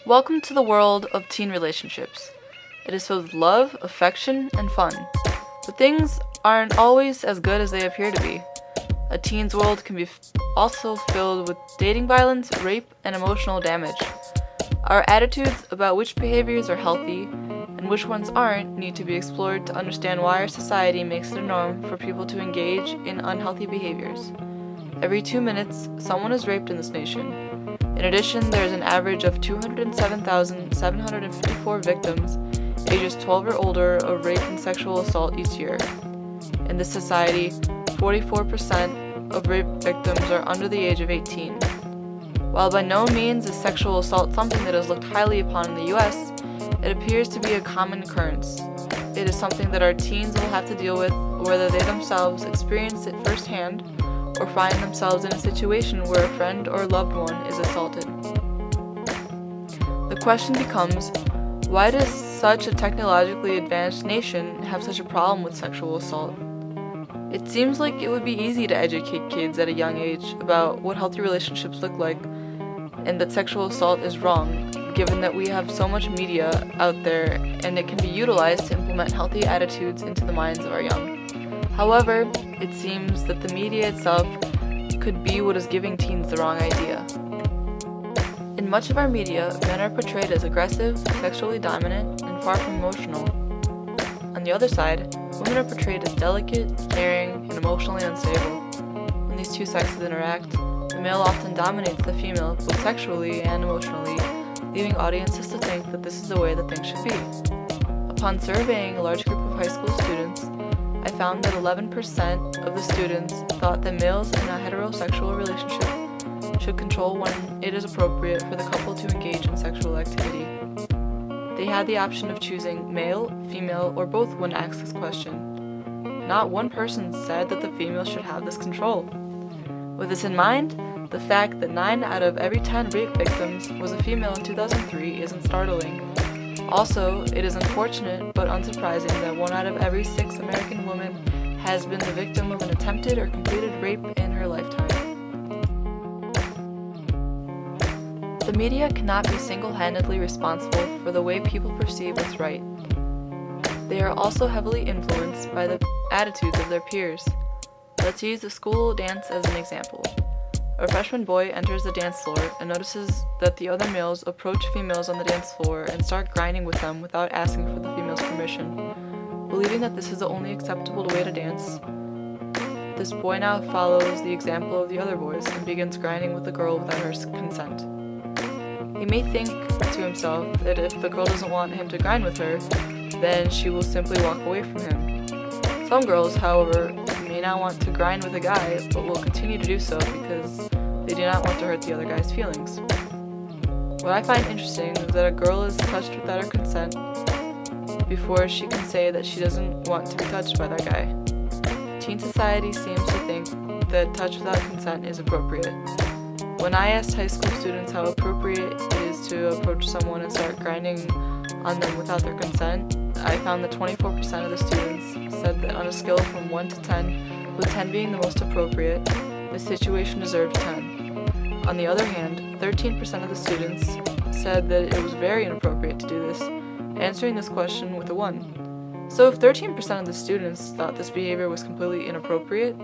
Welcome to the world of teen relationships. It is filled with love, affection, and fun. But things aren't always as good as they appear to be. A teen's world can be also filled with dating violence, rape, and emotional damage. Our attitudes about which behaviors are healthy and which ones aren't need to be explored to understand why our society makes it a norm for people to engage in unhealthy behaviors. Every 2 minutes, someone is raped in this nation. In addition, there is an average of 207,754 victims ages 12 or older of rape and sexual assault each year. In this society, 44% of rape victims are under the age of 18. While by no means is sexual assault something that is looked highly upon in the US, it appears to be a common occurrence. It is something that our teens will have to deal with, whether they themselves experience it firsthand or find themselves in a situation where a friend or loved one is assaulted. The question becomes, why does such a technologically advanced nation have such a problem with sexual assault? It seems like it would be easy to educate kids at a young age about what healthy relationships look like and that sexual assault is wrong, given that we have so much media out there and it can be utilized to implement healthy attitudes into the minds of our young. However, it seems that the media itself could be what is giving teens the wrong idea. In much of our media, men are portrayed as aggressive, sexually dominant, and far from emotional. On the other side, women are portrayed as delicate, caring, and emotionally unstable. When these two sexes interact, the male often dominates the female both sexually and emotionally, leaving audiences to think that this is the way that things should be. Upon surveying a large group of high school students, I found that 11% of the students thought that males in a heterosexual relationship should control when it is appropriate for the couple to engage in sexual activity. They had the option of choosing male, female, or both when asked this question. Not one person said that the female should have this control. With this in mind, the fact that 9 out of every 10 rape victims was a female in 2003 isn't startling. Also, it is unfortunate but unsurprising that 1 out of every 6 American women has been the victim of an attempted or completed rape in her lifetime. The media cannot be single-handedly responsible for the way people perceive what's right. They are also heavily influenced by the attitudes of their peers. Let's use the school dance as an example. A freshman boy enters the dance floor and notices that the other males approach females on the dance floor and start grinding with them without asking for the female's permission. Believing that this is the only acceptable way to dance, this boy now follows the example of the other boys and begins grinding with the girl without her consent. He may think to himself that if the girl doesn't want him to grind with her, then she will simply walk away from him. Some girls, however, may not want to grind with a guy, but will continue to do so because they do not want to hurt the other guy's feelings. What I find interesting is that a girl is touched without her consent before she can say that she doesn't want to be touched by that guy. Teen society seems to think that touch without consent is appropriate. When I asked high school students how appropriate it is to approach someone and start grinding on them without their consent, I found that 24% of the students said that on a scale from 1 to 10, with 10 being the most appropriate, the situation deserved 10. On the other hand, 13% of the students said that it was very inappropriate to do this, answering this question with a 1. So if 13% of the students thought this behavior was completely inappropriate,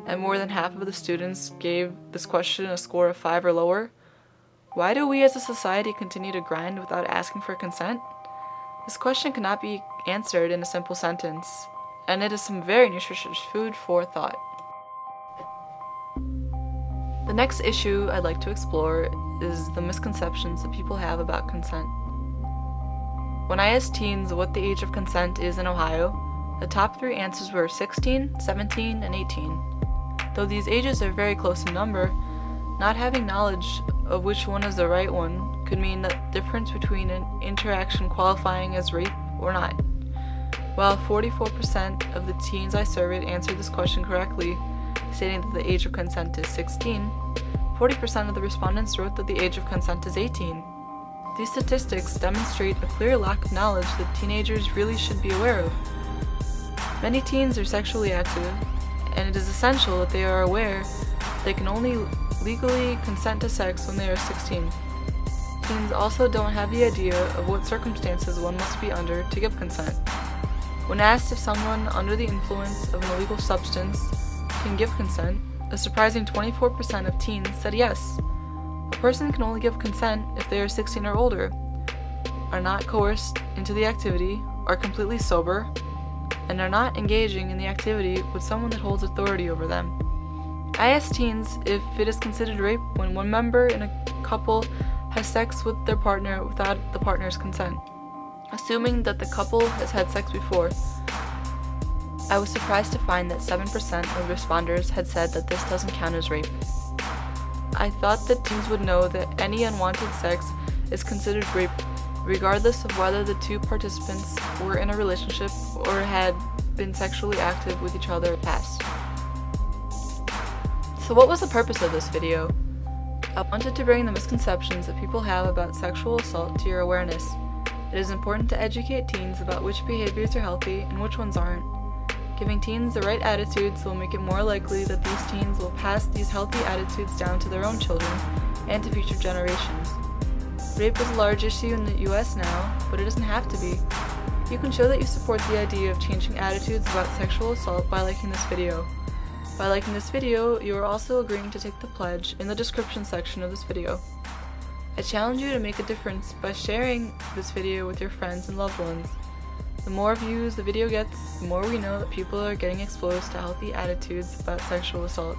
and more than half of the students gave this question a score of 5 or lower, why do we as a society continue to grind without asking for consent? This question cannot be answered in a simple sentence, and it is some very nutritious food for thought. The next issue I'd like to explore is the misconceptions that people have about consent. When I asked teens what the age of consent is in Ohio, the top 3 answers were 16, 17, and 18. Though these ages are very close in number, not having knowledge of which one is the right one could mean the difference between an interaction qualifying as rape or not. While 44% of the teens I surveyed answered this question correctly, stating that the age of consent is 16, 40% of the respondents wrote that the age of consent is 18. These statistics demonstrate a clear lack of knowledge that teenagers really should be aware of. Many teens are sexually active, and it is essential that they are aware they can only legally consent to sex when they are 16. Teens also don't have the idea of what circumstances one must be under to give consent. When asked if someone under the influence of an illegal substance can give consent, a surprising 24% of teens said yes. A person can only give consent if they are 16 or older, are not coerced into the activity, are completely sober, and are not engaging in the activity with someone that holds authority over them. I asked teens if it is considered rape when one member in a couple has sex with their partner without the partner's consent. Assuming that the couple has had sex before, I was surprised to find that 7% of responders had said that this doesn't count as rape. I thought that teens would know that any unwanted sex is considered rape, regardless of whether the two participants were in a relationship or had been sexually active with each other in the past. So what was the purpose of this video? I wanted to bring the misconceptions that people have about sexual assault to your awareness. It is important to educate teens about which behaviors are healthy and which ones aren't. Giving teens the right attitudes will make it more likely that these teens will pass these healthy attitudes down to their own children and to future generations. Rape is a large issue in the US now, but it doesn't have to be. You can show that you support the idea of changing attitudes about sexual assault by liking this video. By liking this video, you are also agreeing to take the pledge in the description section of this video. I challenge you to make a difference by sharing this video with your friends and loved ones. The more views the video gets, the more we know that people are getting exposed to healthy attitudes about sexual assault.